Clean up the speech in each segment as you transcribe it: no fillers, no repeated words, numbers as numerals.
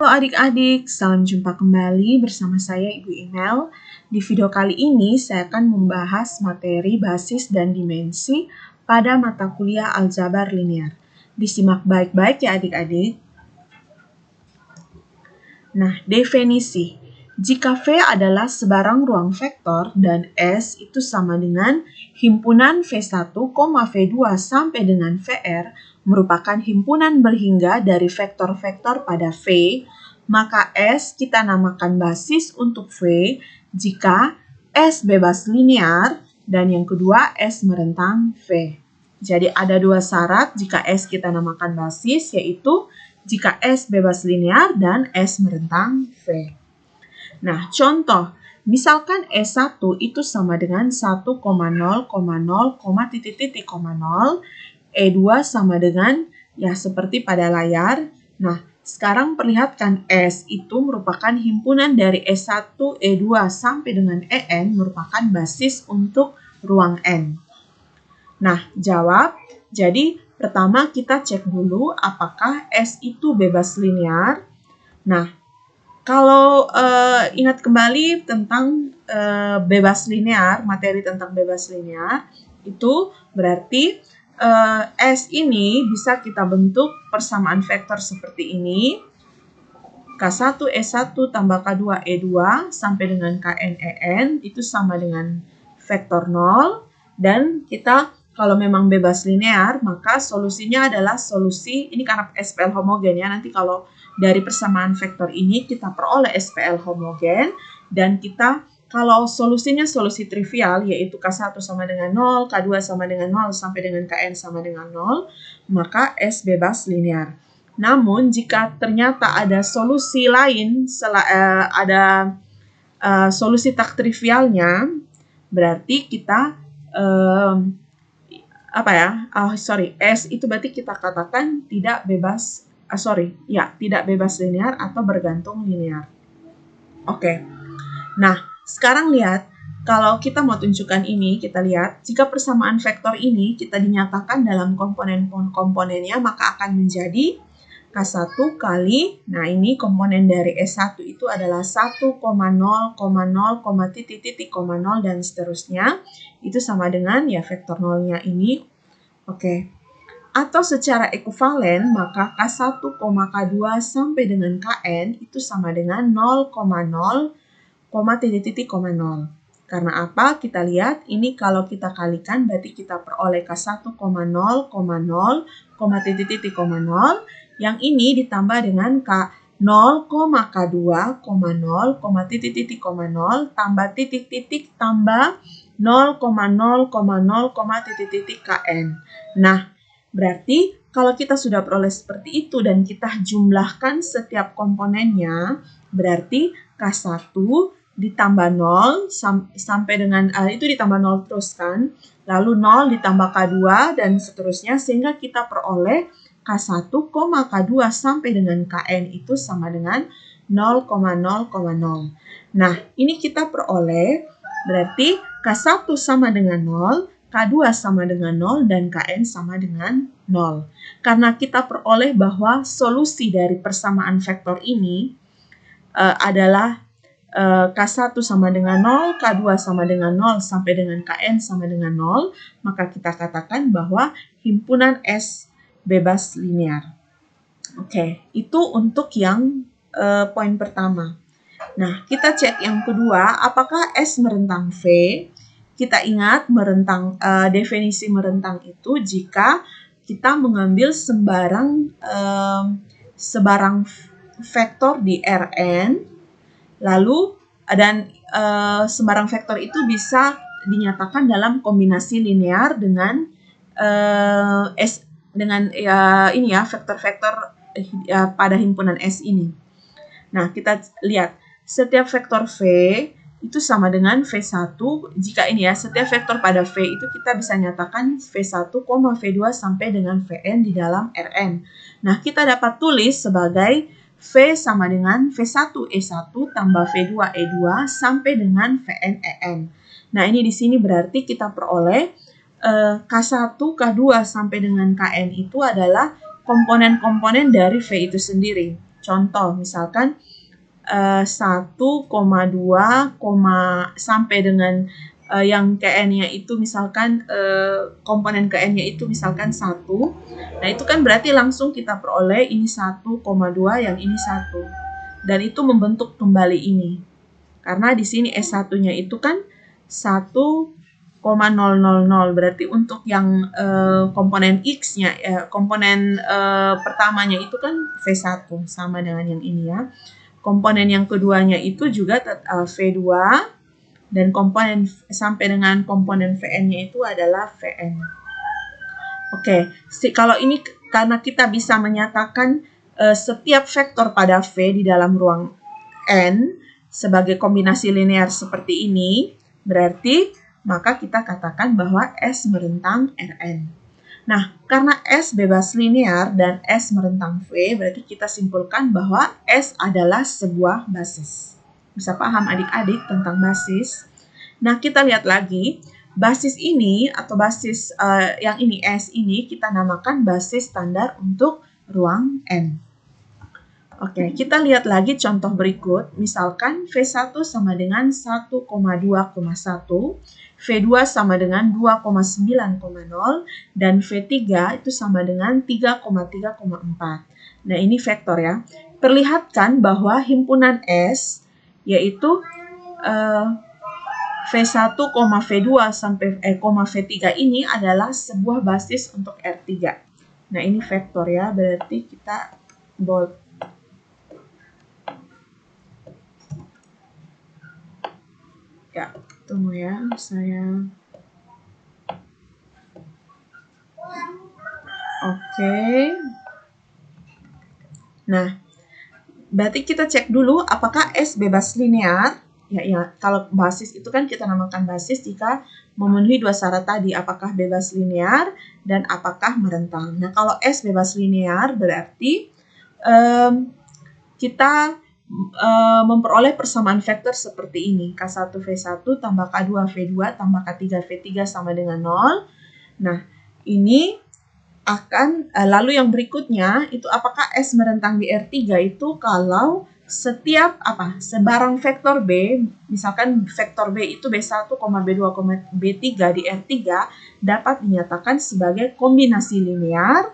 Halo adik-adik, salam jumpa kembali bersama saya Ibu Imel. Di video kali ini saya akan membahas materi basis dan dimensi pada mata kuliah aljabar linear. Disimak baik-baik ya adik-adik. Nah, definisi. Jika V adalah sebarang ruang vektor dan S itu sama dengan himpunan V1, V2 sampai dengan VR merupakan himpunan berhingga dari vektor-vektor pada V, maka S kita namakan basis untuk V jika S bebas linear dan yang kedua S merentang V. Jadi ada dua syarat jika S kita namakan basis, yaitu jika S bebas linear dan S merentang V. Nah, contoh, misalkan S1 itu sama dengan 1,0,0, E2 sama dengan, ya seperti pada layar. Nah, sekarang perlihatkan S itu merupakan himpunan dari S1, E2 sampai dengan EN merupakan basis untuk ruang N. Nah, jawab. Jadi, pertama kita cek dulu apakah S itu bebas linear. Nah, kalau ingat kembali tentang bebas linear, materi tentang bebas linear, itu berarti S ini bisa kita bentuk persamaan vektor seperti ini. K1, E1 tambah K2, E2 sampai dengan Kn, En itu sama dengan vektor 0. Dan kita kalau memang bebas linear, maka solusinya adalah solusi, ini karena SPL homogen ya, nanti kalau dari persamaan vektor ini kita peroleh SPL homogen, dan kita kalau solusinya solusi trivial, yaitu K1 sama dengan 0, K2 sama dengan 0, sampai dengan Kn sama dengan 0, maka S bebas linear. Namun, jika ternyata ada solusi lain, solusi tak trivialnya, berarti kita S itu berarti kita katakan tidak bebas, tidak bebas linear atau bergantung linear. Oke. Nah, sekarang lihat, kalau kita mau tunjukkan ini, kita lihat, jika persamaan vektor ini kita dinyatakan dalam komponen-komponennya, maka akan menjadi K1 kali, nah ini komponen dari S1 itu adalah 1,0,0, dan seterusnya. Itu sama dengan ya vektor 0-nya ini. Oke. Atau secara ekivalen, maka K1, K2 sampai dengan Kn itu sama dengan 0,0, 0. Karena apa? Kita lihat, ini kalau kita kalikan, berarti kita peroleh K1,0,0, 0, yang ini ditambah dengan K0, K2, 0, tambah titik-titik, tambah 0,0,0, Kn. Nah, berarti kalau kita sudah peroleh seperti itu dan kita jumlahkan setiap komponennya, berarti K1 ditambah 0 sampai dengan itu ditambah 0 terus kan. Lalu 0 ditambah K2 dan seterusnya sehingga kita peroleh K1, K2 sampai dengan Kn itu sama dengan 0,0,0. Nah, ini kita peroleh berarti K1 sama dengan 0, K2 sama dengan 0, dan Kn sama dengan 0. Karena kita peroleh bahwa solusi dari persamaan vektor ini adalah K1 sama dengan 0, K2 sama dengan 0, sampai dengan Kn sama dengan 0, maka kita katakan bahwa himpunan S bebas linear. Oke, itu untuk yang poin pertama. Nah, kita cek yang kedua, apakah S merentang V? Kita ingat definisi merentang itu jika kita mengambil sebarang vektor di Rn, lalu dan sembarang vektor itu bisa dinyatakan dalam kombinasi linear dengan S dengan vektor-vektor pada himpunan S ini. Nah, kita lihat setiap vektor V itu sama dengan V1. Jika ini ya, setiap vektor pada V itu kita bisa nyatakan V1, V2 sampai dengan Vn di dalam Rn. Nah, kita dapat tulis sebagai V sama dengan V1 E1 tambah V2 E2 sampai dengan Vn En. Nah, ini di sini berarti kita peroleh K1, K2 sampai dengan Kn itu adalah komponen-komponen dari V itu sendiri. contoh misalkan 1,2, sampai dengan yang Kn-nya itu misalkan komponen Kn-nya itu misalkan 1. Nah, itu kan berarti langsung kita peroleh ini 1,2, yang ini 1. Dan itu membentuk kembali ini. Karena di sini S1-nya itu kan 1,000. Berarti untuk yang komponen X-nya, komponen pertamanya itu kan V1, sama dengan yang ini ya. Komponen yang keduanya itu juga V2, dan komponen sampai dengan komponen Vn-nya itu adalah Vn. Oke, kalau ini karena kita bisa menyatakan setiap vektor pada V di dalam ruang N sebagai kombinasi linear seperti ini, berarti maka kita katakan bahwa S merentang Rn. Nah, karena S bebas linear dan S merentang V, berarti kita simpulkan bahwa S adalah sebuah basis. Bisa paham adik-adik tentang basis? Nah, kita lihat lagi, basis ini atau basis yang ini S ini kita namakan basis standar untuk ruang N. Oke, kita lihat lagi contoh berikut. Misalkan V1 sama dengan 1,2,1, V2 sama dengan 2,9,0, dan V3 itu sama dengan 3,3,4. Nah, ini vektor ya. Perlihatkan bahwa himpunan S, yaitu V1, V2 sampai V3 ini adalah sebuah basis untuk R3. Nah, ini vektor ya, berarti kita bold. Ya, tunggu ya, saya. Oke. Nah, berarti kita cek dulu apakah S bebas linear. Ya, kalau basis itu kan kita namakan basis jika memenuhi dua syarat tadi, apakah bebas linear dan apakah merentang. Nah, kalau S bebas linear berarti kita memperoleh persamaan vektor seperti ini. K1 V1 tambah K2 V2 tambah K3 V3 sama dengan 0. Nah, ini akan lalu yang berikutnya itu apakah S merentang di R3 itu kalau setiap sebarang vektor B, misalkan vektor B itu B1, B2, B3 di R3 dapat dinyatakan sebagai kombinasi linear.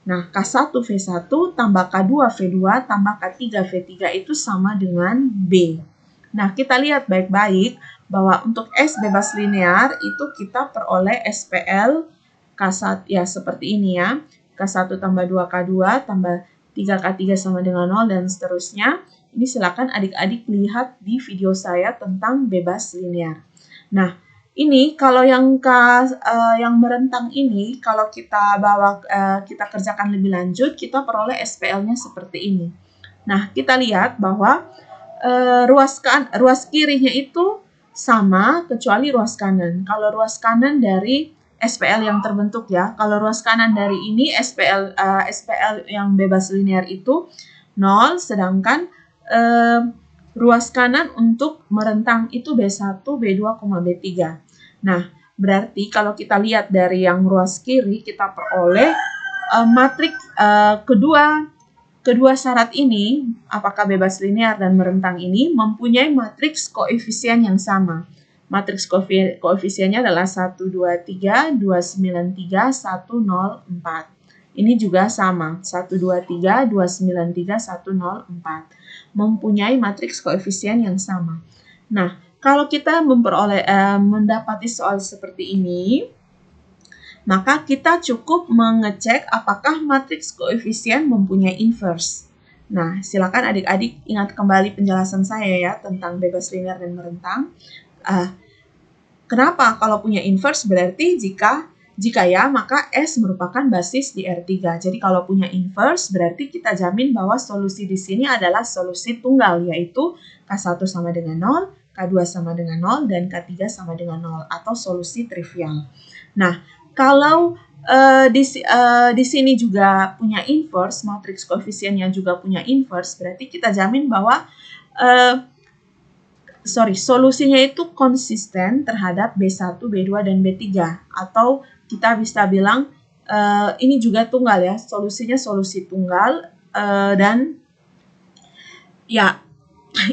Nah, K1 V1 tambah K2 V2 tambah K3 V3 itu sama dengan B. Nah, kita lihat baik-baik bahwa untuk S bebas linear itu kita peroleh SPL K1 ya seperti ini ya. K1 tambah 2K2 tambah 3K3 sama dengan 0 dan seterusnya. Ini silakan adik-adik lihat di video saya tentang bebas linear. Nah, ini kalau yang merentang ini, kalau kita kita kerjakan lebih lanjut, kita peroleh SPL-nya seperti ini. Nah, kita lihat bahwa ruas kirinya itu sama kecuali ruas kanan. Kalau ruas kanan dari SPL yang terbentuk ya, kalau ruas kanan dari ini SPL yang bebas linear itu 0, sedangkan ruas kanan untuk merentang itu B1, B2, B3. Nah, berarti kalau kita lihat dari yang ruas kiri, kita peroleh matriks kedua syarat ini, apakah bebas linear dan merentang ini, mempunyai matriks koefisien yang sama. Matriks koefisiennya adalah 1, 2, 3, 2, 9, 3, 1, 0, 4. Ini juga sama, 1, 2, 3, 2, 9, 3, 1, 0, 4. Mempunyai matriks koefisien yang sama. Nah, kalau kita mendapati soal seperti ini, maka kita cukup mengecek apakah matriks koefisien mempunyai inverse. Nah, silakan adik-adik ingat kembali penjelasan saya ya tentang bebas linear dan merentang. Kenapa? Kalau punya inverse berarti jika ya, maka S merupakan basis di R3. Jadi kalau punya inverse berarti kita jamin bahwa solusi di sini adalah solusi tunggal, yaitu K1 sama dengan 0, K2 sama dengan 0, dan K3 sama dengan 0, atau solusi trivial. Nah, kalau di sini juga punya inverse, matriks koefisiennya juga punya inverse, berarti kita jamin bahwa solusinya itu konsisten terhadap B1, B2, dan B3. Atau kita bisa bilang ini juga tunggal ya, solusinya solusi tunggal dan Ya,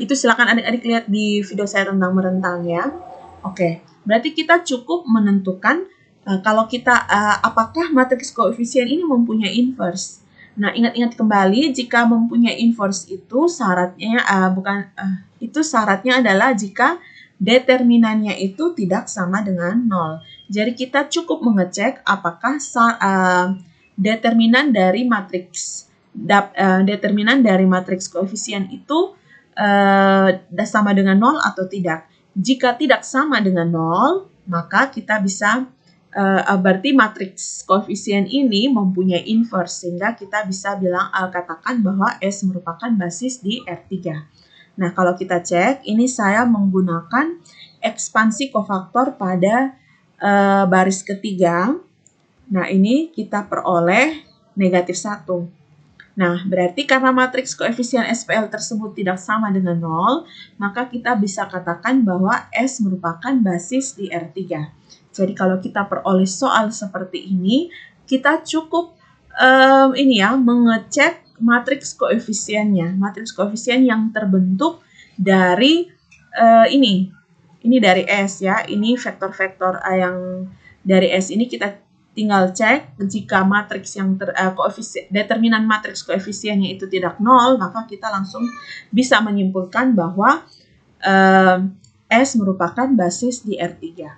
itu silakan adik-adik lihat di video saya tentang merentang ya. Oke, berarti kita cukup menentukan kalau kita apakah matriks koefisien ini mempunyai inverse. Nah, ingat-ingat kembali jika mempunyai inverse itu syaratnya itu syaratnya adalah jika determinannya itu tidak sama dengan 0. Jadi kita cukup mengecek apakah determinan dari matriks koefisien itu sama dengan 0 atau tidak. Jika tidak sama dengan 0, maka kita bisa berarti matriks koefisien ini mempunyai inverse, sehingga kita bisa bilang katakan bahwa S merupakan basis di R3. Nah, kalau kita cek, ini saya menggunakan ekspansi kofaktor pada baris ketiga. Nah, ini kita peroleh negatif 1. Nah, berarti karena matriks koefisien SPL tersebut tidak sama dengan 0, maka kita bisa katakan bahwa S merupakan basis di R3. Jadi kalau kita peroleh soal seperti ini, kita cukup mengecek matriks koefisiennya. Matriks koefisien yang terbentuk dari ini dari S ya. Ini vektor-vektor yang dari S ini kita tinggal cek jika matriks yang determinan matriks koefisiennya itu tidak 0, maka kita langsung bisa menyimpulkan bahwa S merupakan basis di R3.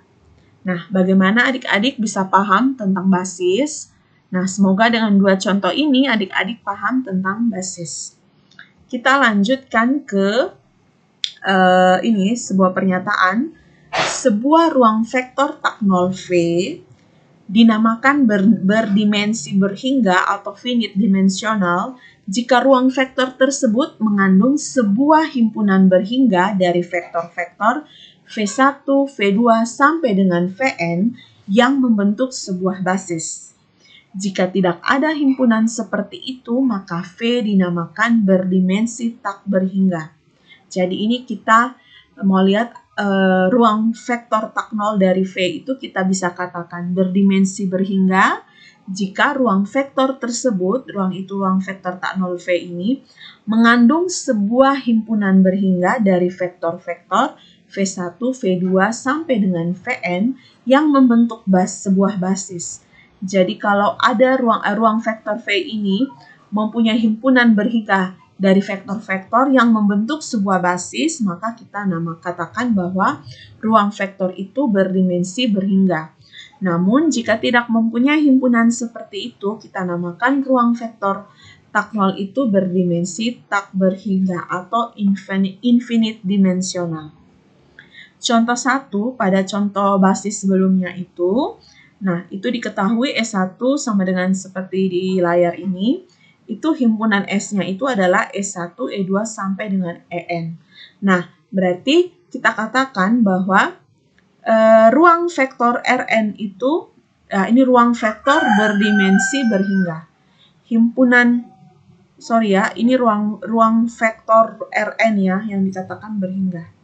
Nah, bagaimana adik-adik bisa paham tentang basis? Nah, semoga dengan dua contoh ini adik-adik paham tentang basis. Kita lanjutkan ke ini sebuah pernyataan. Sebuah ruang vektor tak 0 V dinamakan berdimensi berhingga atau finite dimensional jika ruang vektor tersebut mengandung sebuah himpunan berhingga dari vektor-vektor V1, V2 sampai dengan Vn yang membentuk sebuah basis. Jika tidak ada himpunan seperti itu, maka V dinamakan berdimensi tak berhingga. Jadi ini kita mau lihat ruang vektor tak 0 dari V itu kita bisa katakan berdimensi berhingga jika ruang vektor tersebut, ruang vektor tak 0 V ini, mengandung sebuah himpunan berhingga dari vektor-vektor V1, V2 sampai dengan Vn yang membentuk sebuah basis. Jadi kalau ada ruang vektor V ini mempunyai himpunan berhingga dari vektor-vektor yang membentuk sebuah basis, maka kita katakan bahwa ruang vektor itu berdimensi berhingga. Namun, jika tidak mempunyai himpunan seperti itu, kita namakan ruang vektor tak 0 itu berdimensi tak berhingga atau infinite dimensional. Contoh 1 pada contoh basis sebelumnya itu, nah itu diketahui S1 sama dengan seperti di layar ini, itu himpunan S-nya itu adalah S1, E2 sampai dengan En. Nah, berarti kita katakan bahwa ruang vektor Rn itu, ini ruang vektor berdimensi berhingga. Ini ruang vektor Rn ya, yang dikatakan berhingga.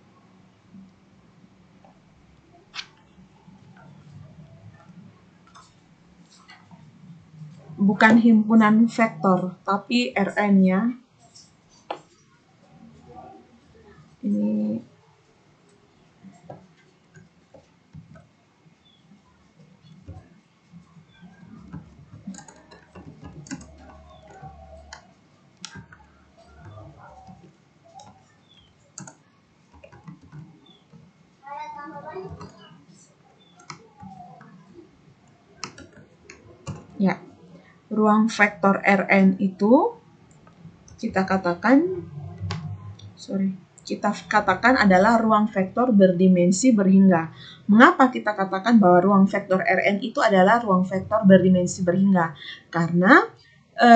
Bukan himpunan vektor, tapi Rn-nya. Ini ya. Ruang vektor Rn itu kita katakan adalah ruang vektor berdimensi berhingga. Mengapa kita katakan bahwa ruang vektor Rn itu adalah ruang vektor berdimensi berhingga? Karena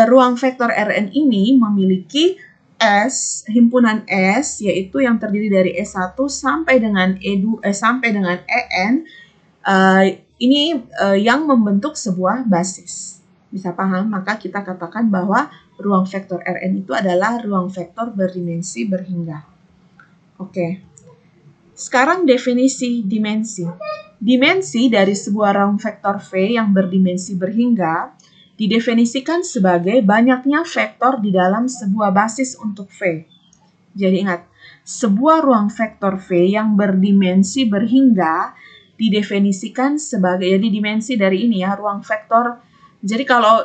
ruang vektor Rn ini memiliki himpunan S, yaitu yang terdiri dari S1 sampai dengan sampai dengan En, ini yang membentuk sebuah basis. Bisa paham? Maka kita katakan bahwa ruang vektor Rn itu adalah ruang vektor berdimensi berhingga. Oke. Sekarang definisi dimensi. Dimensi dari sebuah ruang vektor V yang berdimensi berhingga didefinisikan sebagai banyaknya vektor di dalam sebuah basis untuk V. Jadi ingat, sebuah ruang vektor V yang berdimensi berhingga didefinisikan sebagai, jadi dimensi dari ini ya, ruang vektor. Jadi kalau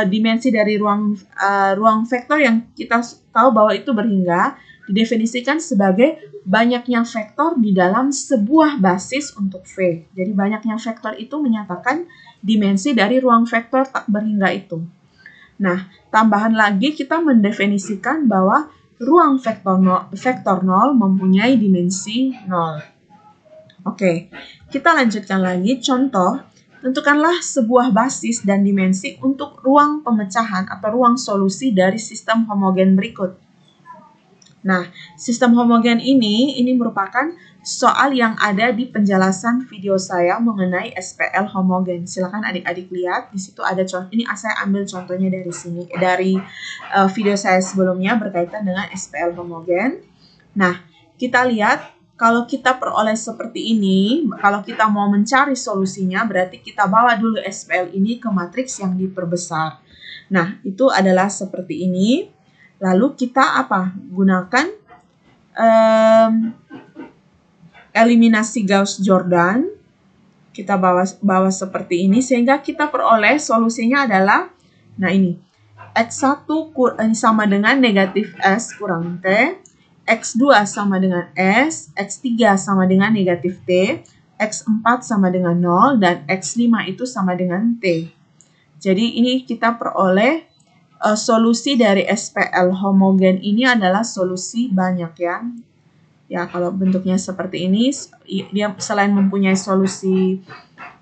dimensi dari ruang vektor yang kita tahu bahwa itu berhingga, didefinisikan sebagai banyaknya vektor di dalam sebuah basis untuk V. Jadi banyaknya vektor itu menyatakan dimensi dari ruang vektor tak berhingga itu. Nah, tambahan lagi kita mendefinisikan bahwa ruang vektor 0 mempunyai dimensi 0. Oke, kita lanjutkan lagi. Contoh, tentukanlah sebuah basis dan dimensi untuk ruang pemecahan atau ruang solusi dari sistem homogen berikut. Nah, sistem homogen ini merupakan soal yang ada di penjelasan video saya mengenai SPL homogen. Silakan adik-adik lihat, di situ ada contoh. Ini saya ambil contohnya dari sini, dari video saya sebelumnya berkaitan dengan SPL homogen. Nah, kita lihat kalau kita peroleh seperti ini, kalau kita mau mencari solusinya, berarti kita bawa dulu SPL ini ke matriks yang diperbesar. Nah, itu adalah seperti ini. Lalu kita gunakan eliminasi Gauss-Jordan. Kita bawa seperti ini sehingga kita peroleh solusinya adalah, nah ini, X1 sama dengan negatif S kurang T, X2 sama dengan S, X3 sama dengan negatif T, X4 sama dengan 0, dan X5 itu sama dengan T. Jadi ini kita peroleh solusi dari SPL homogen ini adalah solusi banyak ya. Ya, kalau bentuknya seperti ini, dia selain mempunyai solusi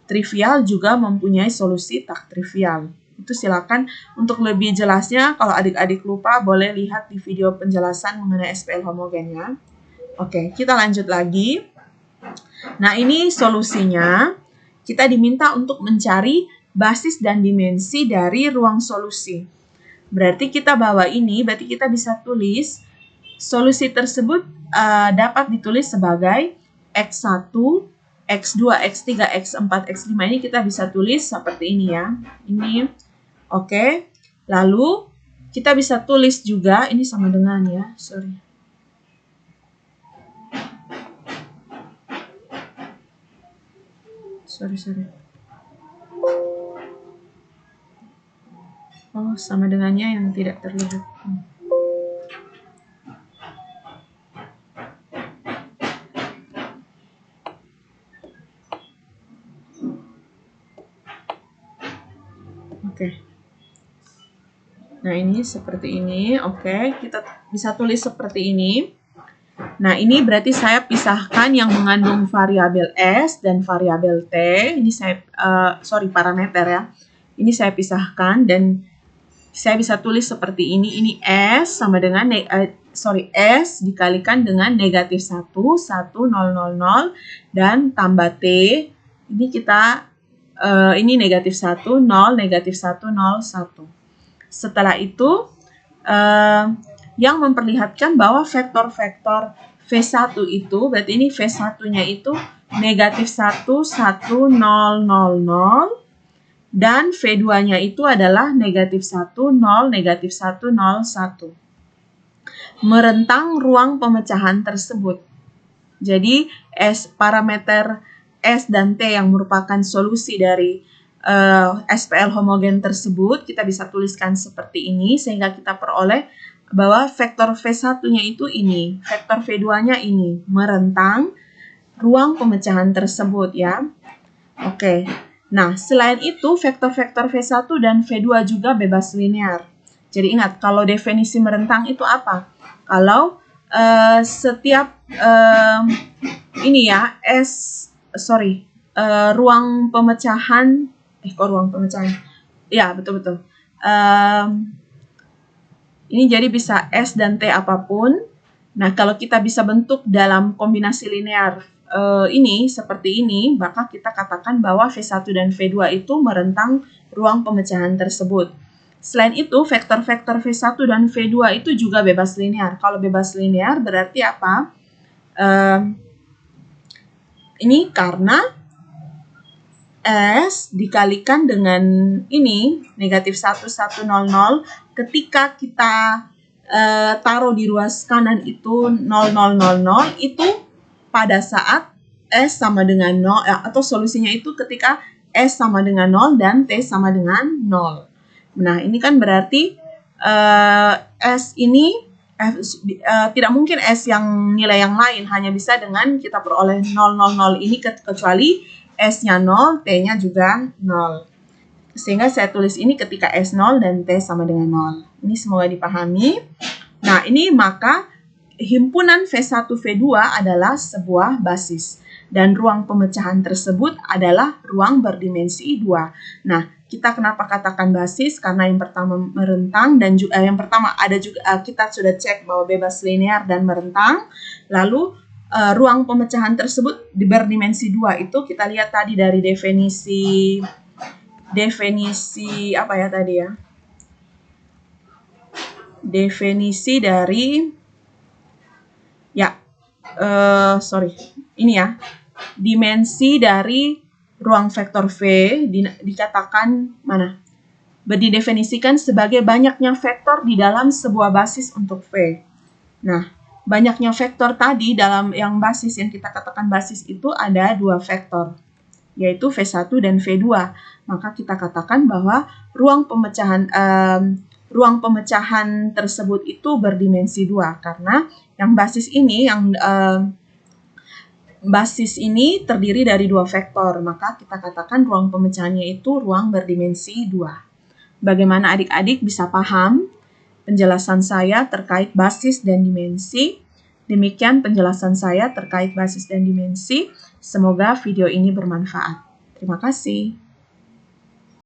trivial juga mempunyai solusi tak trivial. Itu silakan untuk lebih jelasnya, kalau adik-adik lupa boleh lihat di video penjelasan mengenai SPL homogen ya. Oke, kita lanjut lagi. Nah, ini solusinya. Kita diminta untuk mencari basis dan dimensi dari ruang solusi. Berarti kita bawa ini, berarti kita bisa tulis solusi tersebut dapat ditulis sebagai X1, X2, X3, X4, X5. Ini kita bisa tulis seperti ini ya. Ini, oke. Lalu kita bisa tulis juga, ini sama dengan ya, sorry. Oh, sama dengannya yang tidak terlihat. Oke. Nah, ini seperti ini. Oke, kita bisa tulis seperti ini. Nah, ini berarti saya pisahkan yang mengandung variabel S dan variabel T. Ini saya, parameter ya. Ini saya pisahkan dan saya bisa tulis seperti ini. Ini S sama dengan, S dikalikan dengan negatif 1, 1, 0, 0, 0, dan tambah T. Ini kita, ini negatif 1, 0, negatif 1, 0, 1. Setelah itu, yang memperlihatkan bahwa vektor-vektor V1 itu, berarti ini V1-nya itu negatif 1, 1, 0, 0, 0, dan V2-nya itu adalah negatif 1, 0, negatif 1, 0, 1. Merentang ruang pemecahan tersebut. Jadi, parameter S dan T yang merupakan solusi dari SPL homogen tersebut, kita bisa tuliskan seperti ini, sehingga kita peroleh bahwa vektor V1-nya itu ini, vektor V2-nya ini, merentang ruang pemecahan tersebut ya. Oke. Nah, selain itu, vektor-vektor V1 dan V2 juga bebas linear. Jadi ingat, kalau definisi merentang itu apa? Kalau setiap ini ya, ruang pemecahan, ruang pemecahan? Ya, betul-betul. Ini jadi bisa S dan T apapun. Nah, kalau kita bisa bentuk dalam kombinasi linear ini seperti ini, maka kita katakan bahwa V1 dan V2 itu merentang ruang pemecahan tersebut. Selain itu, vektor-vektor V1 dan V2 itu juga bebas linear. Kalau bebas linear berarti apa? Ini karena S dikalikan dengan ini, negatif 1, 1, 0, 0, ketika kita taruh di ruas kanan itu 0, 0, 0, 0, itu pada saat S sama dengan 0, atau solusinya itu ketika S sama dengan 0 dan T sama dengan 0. Nah, ini kan berarti S ini tidak mungkin S yang nilai yang lain, hanya bisa dengan kita peroleh 0, 0, 0 ini kecuali S-nya 0, T-nya juga 0. Sehingga saya tulis ini ketika S 0 dan T sama dengan 0. Ini semoga dipahami. Nah, ini maka himpunan V1, V2 adalah sebuah basis. Dan ruang pemecahan tersebut adalah ruang berdimensi 2. Nah, kita kenapa katakan basis? Karena yang pertama merentang dan juga yang pertama ada juga kita sudah cek bahwa bebas linear dan merentang. Lalu ruang pemecahan tersebut berdimensi 2 itu kita lihat tadi dari definisi apa ya tadi ya? Definisi dari ini ya. Dimensi dari ruang vektor V dikatakan mana? Didefinisikan sebagai banyaknya vektor di dalam sebuah basis untuk V. Nah, banyaknya vektor tadi dalam yang basis yang kita katakan basis itu ada 2 vektor, yaitu V1 dan V2. Maka kita katakan bahwa ruang pemecahan tersebut itu berdimensi 2 karena yang basis ini terdiri dari 2 vektor, maka kita katakan ruang pemecahannya itu ruang berdimensi 2. Bagaimana adik-adik bisa paham penjelasan saya terkait basis dan dimensi? Demikian penjelasan saya terkait basis dan dimensi. Semoga video ini bermanfaat. Terima kasih.